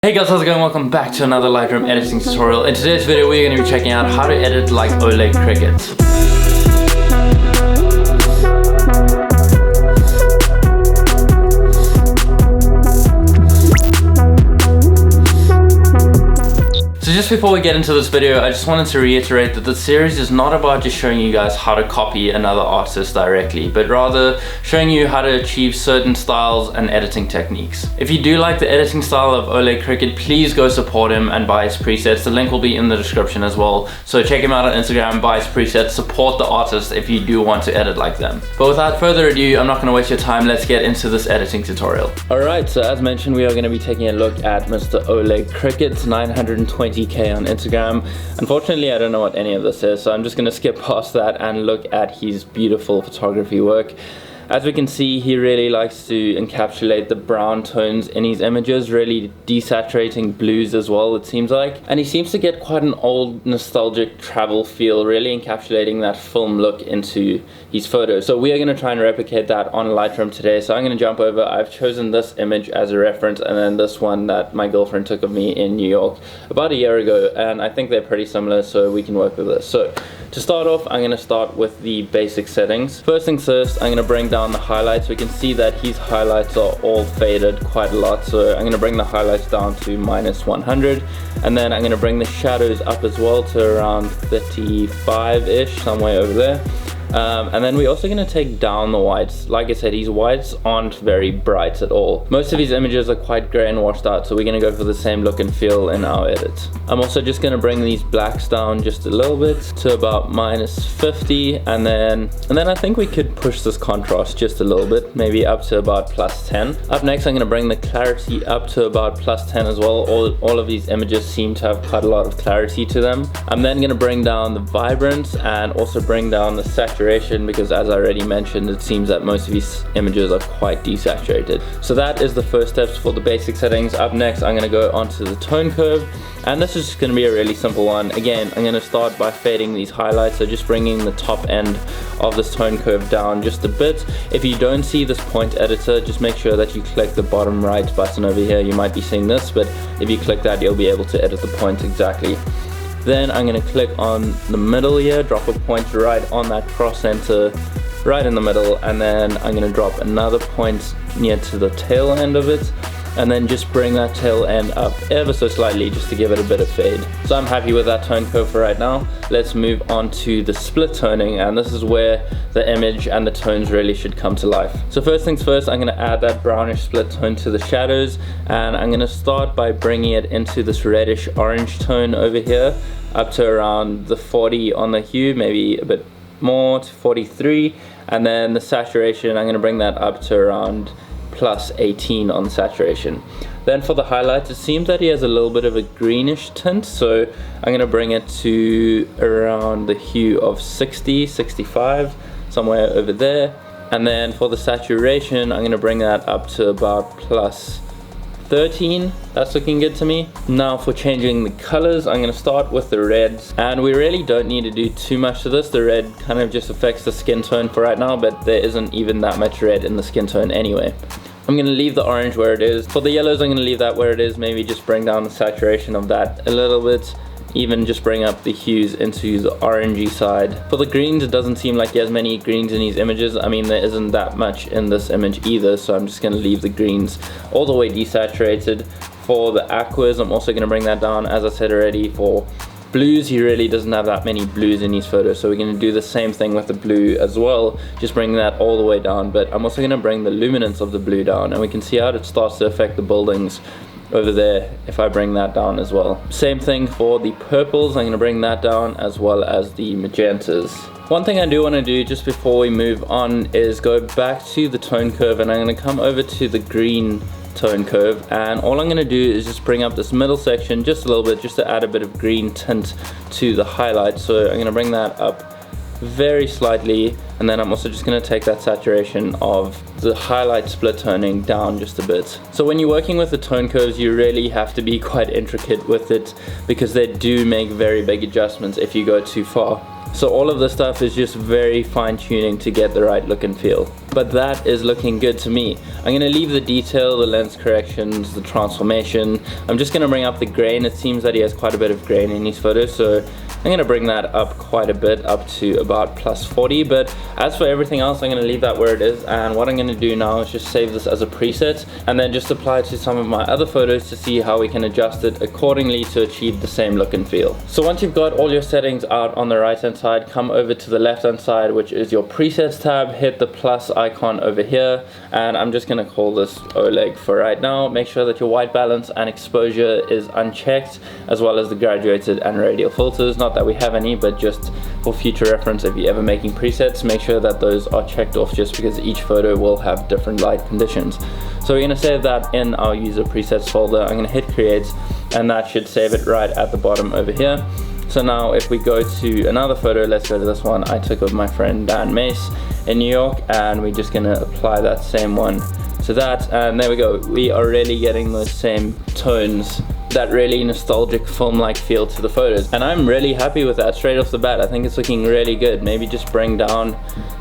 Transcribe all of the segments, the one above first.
Hey guys, how's it going? Welcome back to another Lightroom editing tutorial. In today's video, we're going to be checking out how to edit like OLEG crickets. So just before we get into this video, I just wanted to reiterate that the series is not about just showing you guys how to copy another artist directly, but rather showing you how to achieve certain styles and editing techniques. If you do like the editing style of OLEG Cricket, please go support him and buy his presets. The link will be in the description as well. So check him out on Instagram, buy his presets, support the artist if you do want to edit like them. But without further ado, I'm not going to waste your time. Let's get into this editing tutorial. Alright, so as mentioned, we are going to be taking a look at Mr. OLEG Cricket, 920k on Instagram. Unfortunately, I don't know what any of this is, so I'm just going to skip past that and look at his beautiful photography work. As we can see, he really likes to encapsulate the brown tones in his images, really desaturating blues as well, it seems like. And he seems to get quite an old nostalgic travel feel, really encapsulating that film look into his photos. So we are going to try and replicate that on Lightroom today. So I'm going to jump over. I've chosen this image as a reference, and then this one that my girlfriend took of me in New York about a year ago, and I think they're pretty similar, so we can work with this. So to start off, I'm going to start with the basic settings. First things first, I'm going to bring down the highlights. We can see that his highlights are all faded quite a lot, so I'm going to bring the highlights down to -100, and then I'm going to bring the shadows up as well to around 35-ish, somewhere over there. And then we're also going to take down the whites. Like I said, his whites aren't very bright at all. Most of his images are quite grey and washed out, so we're going to go for the same look and feel in our edit. I'm also just going to bring these blacks down just a little bit to about -50, and then I think we could push this contrast just a little bit, maybe up to about +10. Up next, I'm going to bring the clarity up to about +10 as well. All of these images seem to have quite a lot of clarity to them. I'm then going to bring down the vibrance and also bring down the saturation, because as I already mentioned, it seems that most of these images are quite desaturated. So that is the first steps for the basic settings. Up next, I'm going to go onto the tone curve, and this is just going to be a really simple one. Again, I'm going to start by fading these highlights, so just bringing the top end of this tone curve down just a bit. If you don't see this point editor, just make sure that you click the bottom right button over here. You might be seeing this, but if you click that, you'll be able to edit the point exactly. Then I'm going to click on the middle here, drop a point right on that cross center, right in the middle, and then I'm going to drop another point near to the tail end of it, and then just bring that tail end up ever so slightly just to give it a bit of fade. So I'm happy with that tone curve for right now. Let's move on to the split toning, and this is where the image and the tones really should come to life. So first things first, I'm going to add that brownish split tone to the shadows, and I'm going to start by bringing it into this reddish orange tone over here, up to around the 40 on the hue, maybe a bit more to 43, and then the saturation, I'm going to bring that up to around +18 on saturation. Then for the highlights, it seems that he has a little bit of a greenish tint, so I'm going to bring it to around the hue of 60, 65, somewhere over there. And then for the saturation, I'm going to bring that up to about +13. That's looking good to me. Now for changing the colors, I'm going to start with the reds, and we really don't need to do too much to this. The red kind of just affects the skin tone for right now, but there isn't even that much red in the skin tone anyway. I'm going to leave the orange where it is. For the yellows, I'm going to leave that where it is, maybe just bring down the saturation of that a little bit, even just bring up the hues into the orangey side. For the greens, it doesn't seem like he has many greens in these images. I mean, there isn't that much in this image either, so I'm just going to leave the greens all the way desaturated. For the aquas, I'm also going to bring that down. As I said already, for blues, he really doesn't have that many blues in his photos, so we're going to do the same thing with the blue as well, just bring that all the way down. But I'm also going to bring the luminance of the blue down, and we can see how it starts to affect the buildings over there if I bring that down as well. Same thing for the purples, I'm going to bring that down, as well as the magentas. One thing I do want to do just before we move on is go back to the tone curve, and I'm going to come over to the green tone curve, and all I'm going to do is just bring up this middle section just a little bit, just to add a bit of green tint to the highlight. So I'm going to bring that up very slightly, and then I'm also just going to take that saturation of the highlight split toning down just a bit. So when you're working with the tone curves, you really have to be quite intricate with it, because they do make very big adjustments if you go too far. So all of this stuff is just very fine tuning to get the right look and feel. But that is looking good to me. I'm gonna leave the detail, the lens corrections, the transformation. I'm just gonna bring up the grain. It seems that he has quite a bit of grain in these photos, so I'm gonna bring that up quite a bit, up to about plus 40. But as for everything else, I'm gonna leave that where it is. And what I'm gonna do now is just save this as a preset and then just apply it to some of my other photos to see how we can adjust it accordingly to achieve the same look and feel. So once you've got all your settings out on the right hand side, come over to the left hand side, which is your presets tab, hit the plus icon over here, and I'm just gonna call this OLEG for right now. Make sure that your white balance and exposure is unchecked, as well as the graduated and radial filters. Not that we have any, but just for future reference, if you're ever making presets, make sure that those are checked off, just because each photo will have different light conditions. So we're gonna save that in our user presets folder. I'm gonna hit create, and that should save it right at the bottom over here. So now if we go to another photo, let's go to this one I took of my friend Dan Mace in New York, and we're just gonna apply that same one to that, and there we go. We are really getting those same tones, that really nostalgic film-like feel to the photos, and I'm really happy with that straight off the bat. I think it's looking really good. Maybe just bring down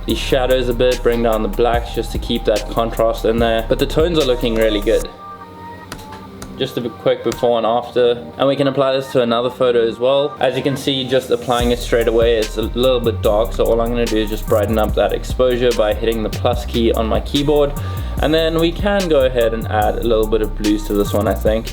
the shadows a bit, bring down the blacks just to keep that contrast in there, but the tones are looking really good. Just a quick before and after, and we can apply this to another photo as well. As you can see, just applying it straight away, it's a little bit dark, so all I'm going to do is just brighten up that exposure by hitting the plus key on my keyboard, and then we can go ahead and add a little bit of blues to this one. I think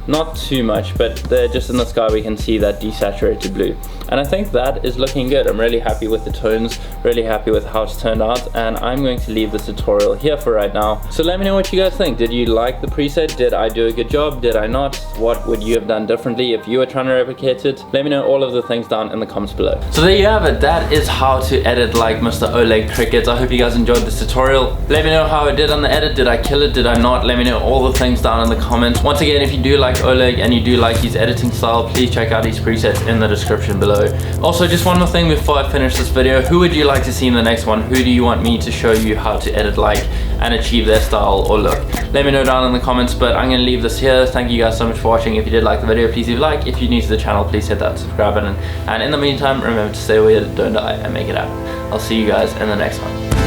not too much, but there, just in the sky we can see that desaturated blue, and I think that is looking good. I'm really happy with the tones, really happy with how it's turned out, and I'm going to leave the tutorial here for right now. So let me know what you guys think. Did you like the preset? Did I do a good job? Did I not? What would you have done differently if you were trying to replicate it? Let me know all of the things down in the comments below. So there you have it. That is how to edit like Mr. OLEG Crickets. I hope you guys enjoyed this tutorial. Let me know how I did on the edit. Did I kill it? Did I not? Let me know all the things down in the comments. Once again, if you do like OLEG and you do like his editing style, please check out his presets in the description below. Also, just one more thing before I finish this video. Who would you like to see in the next one? Who do you want me to show you how to edit like and achieve their style or look? Let me know down in the comments, but I'm gonna leave this here. Thank you guys so much for watching. If you did like the video, please leave a like. If you're new to the channel, please hit that subscribe button, and in the meantime, remember to stay weird, don't die, and make it out. I'll see you guys in the next one.